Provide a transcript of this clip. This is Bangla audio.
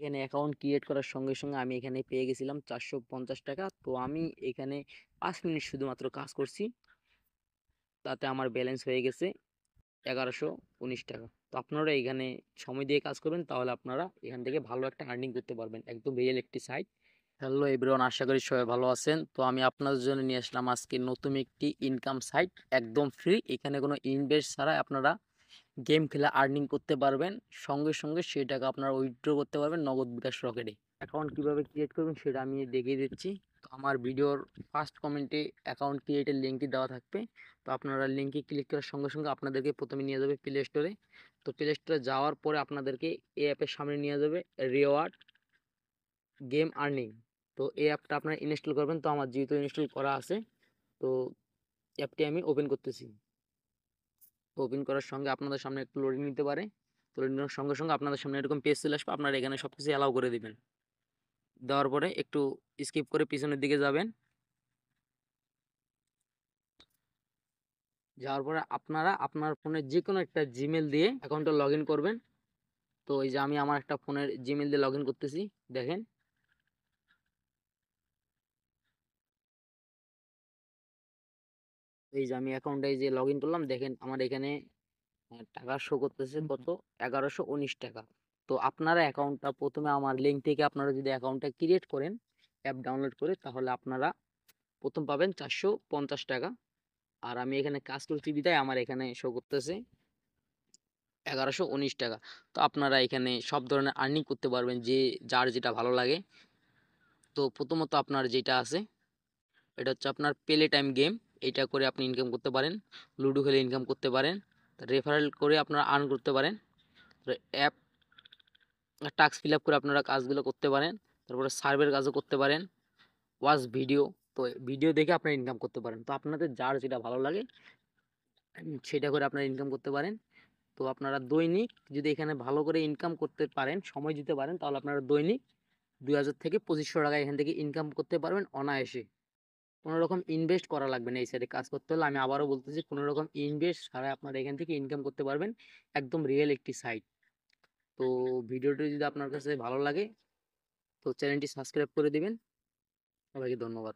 এখানে অ্যাকাউন্ট ক্রিয়েট করার সঙ্গে সঙ্গে আমি এখানে পেয়ে গেছিলাম 450 টাকা। তো আমি এখানে 5 মিনিট শুধুমাত্র কাজ করছি, তাতে আমার ব্যালেন্স হয়ে গেছে 1119 টাকা। তো আপনারা এখানে সময় দিয়ে কাজ করবেন, তাহলে আপনারা এখান থেকে ভালো একটা আর্নিং করতে পারবেন, একদম রিয়েল একটি সাইট। হ্যালো এভরিওয়ান, আশা করি সবাই ভালো আছেন। তো আমি আপনাদের জন্য নিয়ে আসলাম আজকে নতুন একটি ইনকাম সাইট, একদম ফ্রি। এখানে কোনো ইনভেস্ট ছাড়াই আপনারা গেম খেলে আর্নিং করতে পারবেন, সঙ্গে সঙ্গে সেই টাকা আপনারা উইথড্র করতে পারবেন নগদ বিকাশ রকেটে। অ্যাকাউন্ট কীভাবে ক্রিয়েট করবেন সেটা আমি দেখিয়ে দিচ্ছি। তো আমার ভিডিওর ফার্স্ট কমেন্টে অ্যাকাউন্ট ক্রিয়েটের লিঙ্কটি দেওয়া থাকবে। তো আপনারা লিঙ্কে ক্লিক করার সঙ্গে সঙ্গে আপনাদেরকে প্রথমে নিয়ে যাবে প্লে স্টোরে। তো প্লে স্টোরে যাওয়ার পরে আপনাদেরকে এই অ্যাপের সামনে নিয়ে যাবে রিওয়ার্ড গেম আর্নিং। তো এই অ্যাপটা আপনারা ইনস্টল করবেন। তো আমার যেহেতু ইনস্টল করা আছে, তো অ্যাপটি আমি ওপেন করতেছি। ওপেন করার সঙ্গে আপনাদের সামনে একটু লোডিং নিতে পারে। তো লোডিং নেওয়ার সঙ্গে সঙ্গে আপনাদের সামনে এরকম পেজ চলে আসবে, আপনারা এখানে সব কিছু অ্যালাউ করে দিবেন। দেওয়ার পরে একটু স্কিপ করে পিছনের দিকে যাবেন। যাওয়ার পরে আপনারা আপনার ফোনে যে কোনো একটা জিমেল দিয়ে অ্যাকাউন্টটা লগ ইন করবেন। তো এই যে আমি আমার একটা ফোনের জিমেল দিয়ে লগ ইন করতেছি, দেখেন। এই যে আমি অ্যাকাউন্টে যে লগ ইন করলাম, দেখেন আমার এখানে টাকা শো করতেছে কত, 1119 টাকা। তো আপনারা অ্যাকাউন্টটা প্রথমে আমার লিঙ্ক থেকে আপনারা যদি অ্যাকাউন্টটা ক্রিয়েট করেন অ্যাপ ডাউনলোড করে, তাহলে আপনারা প্রথম পাবেন 450 টাকা। আর আমি এখানে কাজ করছি বিদায় আমার এখানে শো করতেছে 1119 টাকা। তো আপনারা এখানে সব ধরনের আর্নিং করতে পারবেন, যে যার যেটা ভালো লাগে। তো প্রথমত আপনার যেটা আছে, এটা হচ্ছে আপনার প্লে টাইম গেম। এটা করে আপনি ইনকাম করতে পারেন, লুডো খেলে ইনকাম করতে পারেন, রেফারেল করে আপনারা আর্ন করতে পারেন, অ্যাপ টাস্ক ফিল আপ করে আপনারা কাজগুলো করতে পারেন, তারপরে সার্ভের কাজও করতে পারেন, ওয়াচ ভিডিও। তো ভিডিও দেখে আপনারা ইনকাম করতে পারেন। তো আপনাদের যার যেটা ভালো লাগে সেটা করে আপনারা ইনকাম করতে পারেন। তো আপনারা দৈনিক যদি এখানে ভালো করে ইনকাম করতে পারেন, সময় দিতে পারেন, তাহলে আপনারা দৈনিক 2000 থেকে 2500 টাকা এখান থেকে ইনকাম করতে পারবেন অনায়াসে। কোনো রকম ইনভেস্ট করা লাগবে না এই সাইডে কাজ করতে হলে। আমি আবারও বলতেছি, কোনো রকম ইনভেস্ট ছাড়াই আপনারা এখান থেকে ইনকাম করতে পারবেন, একদম রিয়েল একটি সাইট। তো ভিডিওটি যদি আপনার কাছে ভালো লাগে, তো চ্যানেলটি সাবস্ক্রাইব করে দিবেন। সবাইকে ধন্যবাদ।